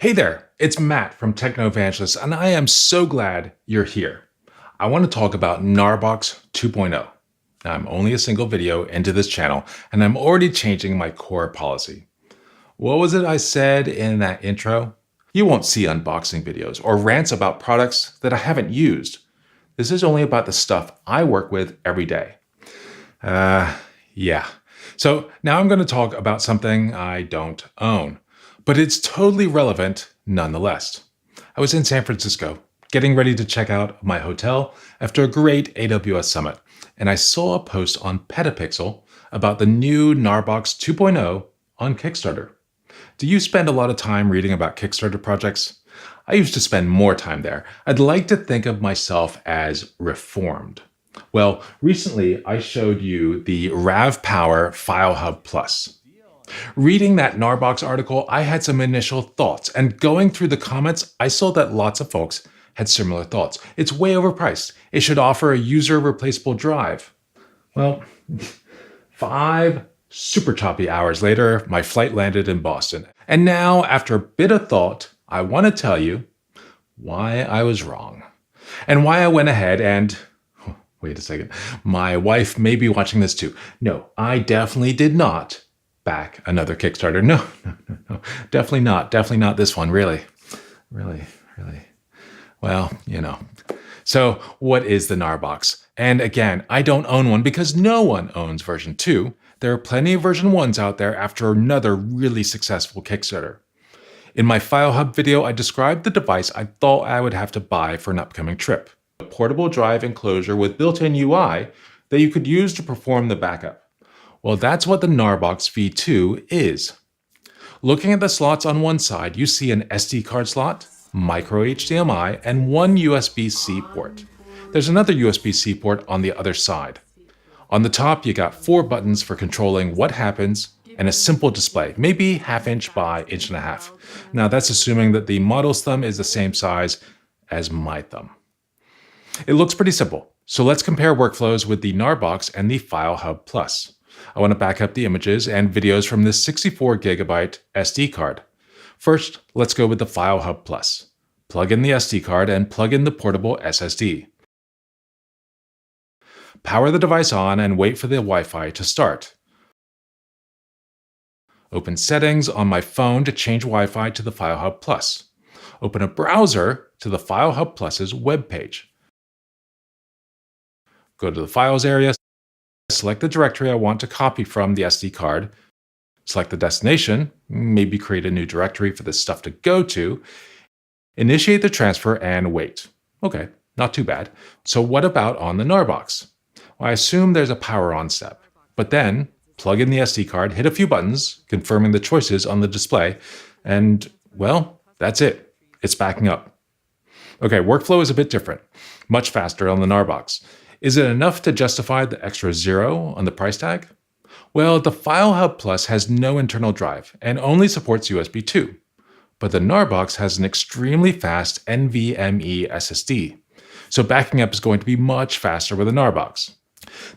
Hey there, it's Matt from Technovangelist, and I am so glad you're here. I want to talk about Gnarbox 2.0. Now, I'm only a single video into this channel, and I'm already changing my core policy. What was it I said in that intro? You won't see unboxing videos or rants about products that I haven't used. This is only about the stuff I work with every day. Yeah. So now I'm going to talk about something I don't own, but it's totally relevant nonetheless. I was in San Francisco, getting ready to check out my hotel after a great AWS summit, and I saw a post on Petapixel about the new Gnarbox 2.0 on Kickstarter. Do you spend a lot of time reading about Kickstarter projects? I used to spend more time there. I'd like to think of myself as reformed. Well, recently I showed you the RavPower FileHub Plus. Reading that Gnarbox article, I had some initial thoughts, and going through the comments, I saw that lots of folks had similar thoughts. It's way overpriced. It should offer a user replaceable drive. Well, 5 super choppy hours later, my flight landed in Boston. And now, after a bit of thought, I want to tell you why I was wrong. And why I went ahead and... Wait a second. My wife may be watching this too. No, I definitely did not back another Kickstarter. No. Definitely not. Definitely not this one. Really. Well, you know. So what is the Gnarbox? And again, I don't own one because no one owns version 2. There are plenty of version 1s out there after another really successful Kickstarter. In my FileHub video, I described the device I thought I would have to buy for an upcoming trip. A portable drive enclosure with built-in UI that you could use to perform the backup. Well, that's what the Gnarbox V2 is. Looking at the slots on one side, you see an SD card slot, micro HDMI, and one USB-C port. There's another USB-C port on the other side. On the top, you got 4 buttons for controlling what happens and a simple display, maybe 1/2 inch by 1.5 inches. Now that's assuming that the model's thumb is the same size as my thumb. It looks pretty simple, so let's compare workflows with the Gnarbox and the FileHub Plus. I want to back up the images and videos from this 64GB SD card. First, let's go with the FileHub Plus. Plug in the SD card and plug in the portable SSD. Power the device on and wait for the Wi-Fi to start. Open Settings on my phone to change Wi-Fi to the FileHub Plus. Open a browser to the FileHub Plus's web page. Go to the Files area, select the directory I want to copy from the SD card, select the destination, maybe create a new directory for this stuff to go to, initiate the transfer, and wait. Okay, not too bad. So what about on the Gnarbox? Well, I assume there's a power on step, but then plug in the SD card, hit a few buttons, confirming the choices on the display, and, well, that's it. It's backing up. Okay, workflow is a bit different, much faster on the Gnarbox. Is it enough to justify the extra 0 on the price tag? Well, the FileHub Plus has no internal drive and only supports USB 2. But the Gnarbox has an extremely fast NVMe SSD. So backing up is going to be much faster with the Gnarbox.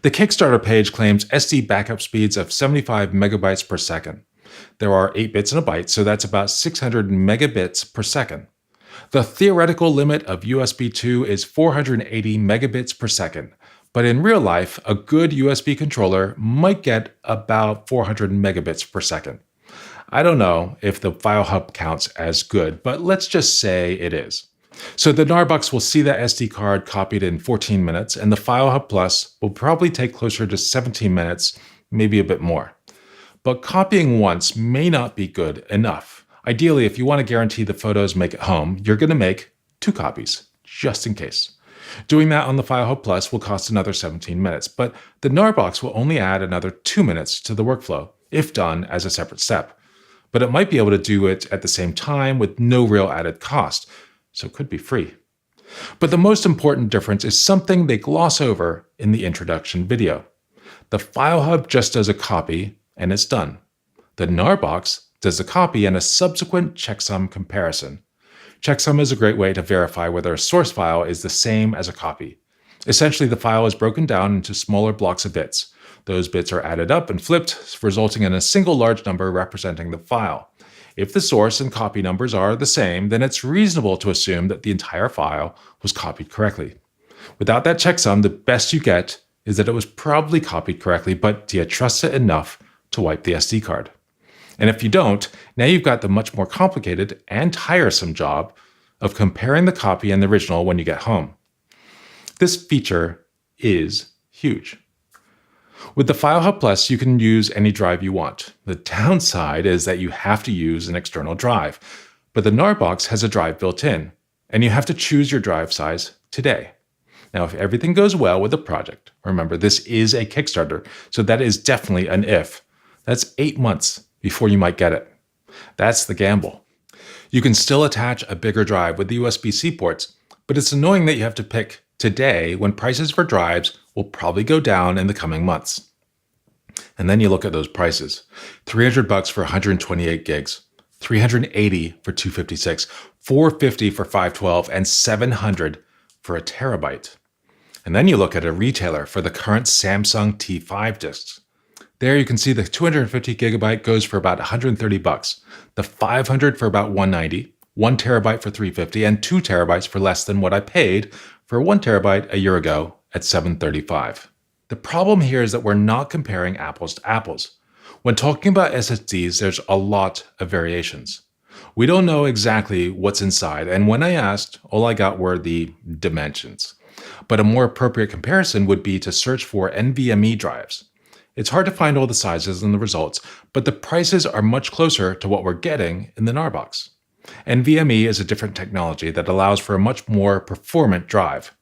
The Kickstarter page claims SD backup speeds of 75 megabytes per second. There are 8 bits in a byte, so that's about 600 megabits per second. The theoretical limit of USB 2 is 480 megabits per second, but in real life, a good USB controller might get about 400 megabits per second. I don't know if the FileHub counts as good, but let's just say it is. So the Gnarbox will see that SD card copied in 14 minutes, and the FileHub Plus will probably take closer to 17 minutes, maybe a bit more. But copying once may not be good enough. Ideally, if you want to guarantee the photos make it home, you're going to make 2 copies, just in case. Doing that on the FileHub Plus will cost another 17 minutes, but the Gnarbox will only add another 2 minutes to the workflow, if done as a separate step. But it might be able to do it at the same time with no real added cost, so it could be free. But the most important difference is something they gloss over in the introduction video. The FileHub just does a copy, and it's done. The Gnarbox does a copy and a subsequent checksum comparison. Checksum is a great way to verify whether a source file is the same as a copy. Essentially, the file is broken down into smaller blocks of bits. Those bits are added up and flipped, resulting in a single large number representing the file. If the source and copy numbers are the same, then it's reasonable to assume that the entire file was copied correctly. Without that checksum, the best you get is that it was probably copied correctly, but do you trust it enough to wipe the SD card? And if you don't, now you've got the much more complicated and tiresome job of comparing the copy and the original when you get home. This feature is huge. With the FileHub Plus, you can use any drive you want. The downside is that you have to use an external drive, but the Gnarbox has a drive built in, and you have to choose your drive size today. Now, if everything goes well with the project, remember this is a Kickstarter, so that is definitely an if. That's 8 months before you might get it. That's the gamble. You can still attach a bigger drive with the USB-C ports, but it's annoying that you have to pick today when prices for drives will probably go down in the coming months. And then you look at those prices. $300 for 128 gigs, $380 for 256, $450 for 512, and $700 for a terabyte. And then you look at a retailer for the current Samsung T5 disks. There you can see the 250 gigabyte goes for about $130, the 500 for about $190, 1 terabyte for $350, and 2 terabytes for less than what I paid for 1 terabyte a year ago at $735. The problem here is that we're not comparing apples to apples. When talking about SSDs, there's a lot of variations. We don't know exactly what's inside, and when I asked, all I got were the dimensions. But a more appropriate comparison would be to search for NVMe drives. It's hard to find all the sizes and the results, but the prices are much closer to what we're getting in the Gnarbox. NVMe is a different technology that allows for a much more performant drive.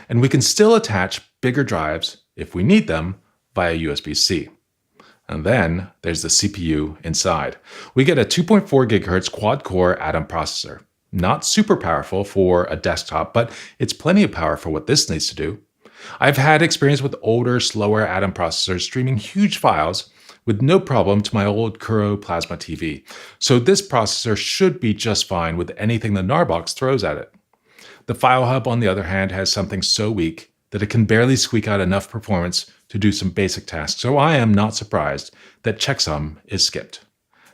And we can still attach bigger drives, if we need them, via USB-C. And then there's the CPU inside. We get a 2.4 GHz quad-core Atom processor. Not super powerful for a desktop, but it's plenty of power for what this needs to do. I've had experience with older, slower Atom processors streaming huge files with no problem to my old Kuro Plasma TV, so this processor should be just fine with anything the Gnarbox throws at it. The FileHub, on the other hand, has something so weak that it can barely squeak out enough performance to do some basic tasks, so I am not surprised that Checksum is skipped.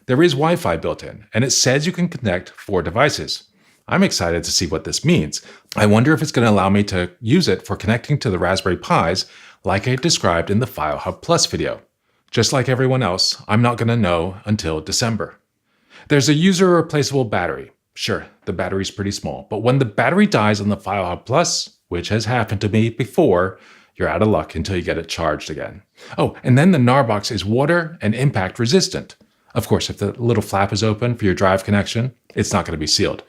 There is Wi-Fi built in, and it says you can connect 4 devices. I'm excited to see what this means. I wonder if it's going to allow me to use it for connecting to the Raspberry Pis like I described in the FileHub Plus video. Just like everyone else, I'm not going to know until December. There's a user replaceable battery. Sure, the battery's pretty small, but when the battery dies on the FileHub Plus, which has happened to me before, you're out of luck until you get it charged again. Oh, and then the Gnarbox is water and impact resistant. Of course, if the little flap is open for your drive connection, it's not going to be sealed.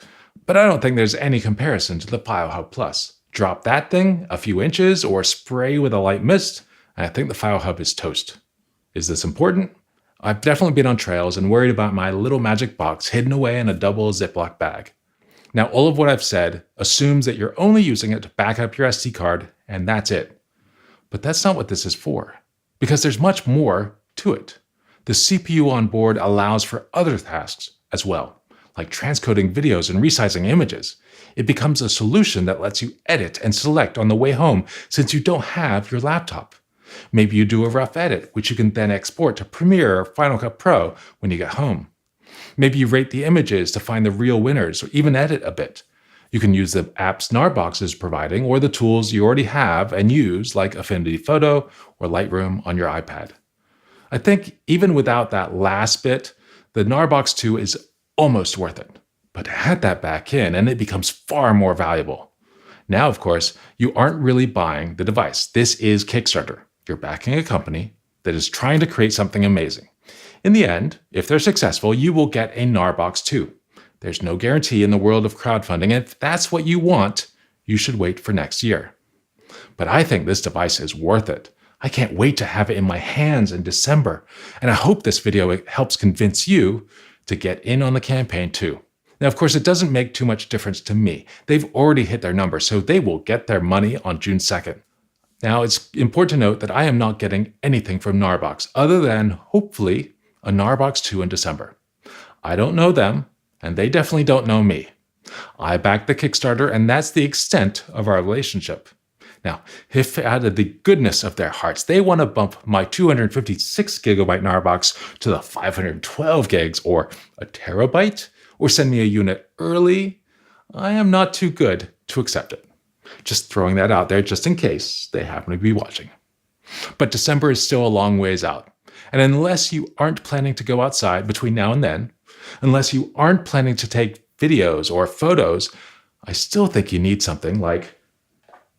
But I don't think there's any comparison to the FileHub Plus. Drop that thing a few inches or spray with a light mist, and I think the FileHub is toast. Is this important? I've definitely been on trails and worried about my little magic box hidden away in a double Ziploc bag. Now, all of what I've said assumes that you're only using it to back up your SD card, and that's it. But that's not what this is for, because there's much more to it. The CPU on board allows for other tasks as well, like transcoding videos and resizing images. It becomes a solution that lets you edit and select on the way home since you don't have your laptop. Maybe you do a rough edit, which you can then export to Premiere or Final Cut Pro when you get home. Maybe you rate the images to find the real winners or even edit a bit. You can use the apps Gnarbox is providing or the tools you already have and use like Affinity Photo or Lightroom on your iPad. I think even without that last bit, the Gnarbox 2 is almost worth it. But add that back in and it becomes far more valuable. Now, of course, you aren't really buying the device. This is Kickstarter. You're backing a company that is trying to create something amazing. In the end, if they're successful, you will get a Gnarbox 2. There's no guarantee in the world of crowdfunding, and if that's what you want, you should wait for next year. But I think this device is worth it. I can't wait to have it in my hands in December, and I hope this video helps convince you to get in on the campaign too. Now, of course, it doesn't make too much difference to me. They've already hit their number, so they will get their money on June 2nd. Now, it's important to note that I am not getting anything from Gnarbox other than, hopefully, a Gnarbox 2 in December. I don't know them, and they definitely don't know me. I backed the Kickstarter, and that's the extent of our relationship. Now, if out of the goodness of their hearts, they want to bump my 256 gigabyte Gnarbox to the 512 gigs or a terabyte, or send me a unit early, I am not too good to accept it. Just throwing that out there just in case they happen to be watching. But December is still a long ways out. And unless you aren't planning to go outside between now and then, unless you aren't planning to take videos or photos, I still think you need something like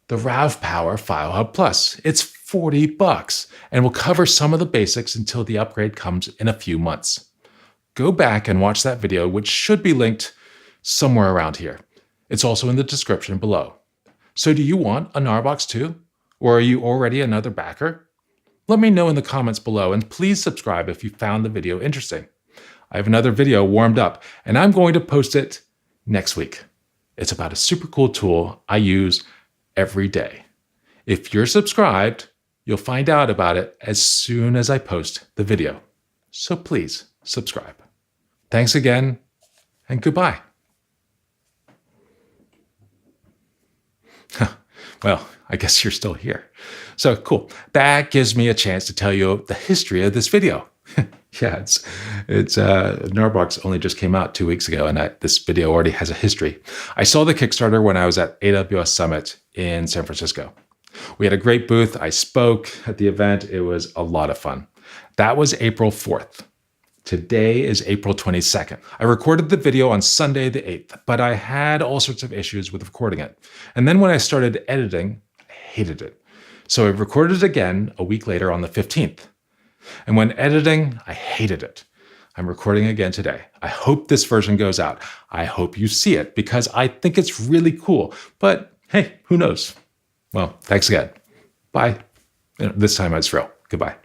the RAVPower FileHub Plus. It's $40 and will cover some of the basics until the upgrade comes in a few months. Go back and watch that video, which should be linked somewhere around here. It's also in the description below. So do you want a Gnarbox 2? Or are you already another backer? Let me know in the comments below, and please subscribe if you found the video interesting. I have another video warmed up, and I'm going to post it next week. It's about a super cool tool I use every day. If you're subscribed, you'll find out about it as soon as I post the video. So please subscribe. Thanks again, and goodbye. Well, I guess you're still here. So cool. That gives me a chance to tell you the history of this video. Yeah, it's Gnarbox only just came out 2 weeks ago, and this video already has a history. I saw the Kickstarter when I was at AWS Summit in San Francisco. We had a great booth. I spoke at the event. It was a lot of fun. That was April 4th. Today is April 22nd. I recorded the video on Sunday the 8th, but I had all sorts of issues with recording it. And then when I started editing, I hated it. So I recorded it again a week later on the 15th. And when editing, I hated it. I'm recording again today. I hope this version goes out. I hope you see it because I think it's really cool. But hey, who knows? Well, thanks again. Bye. This time it's real. Goodbye.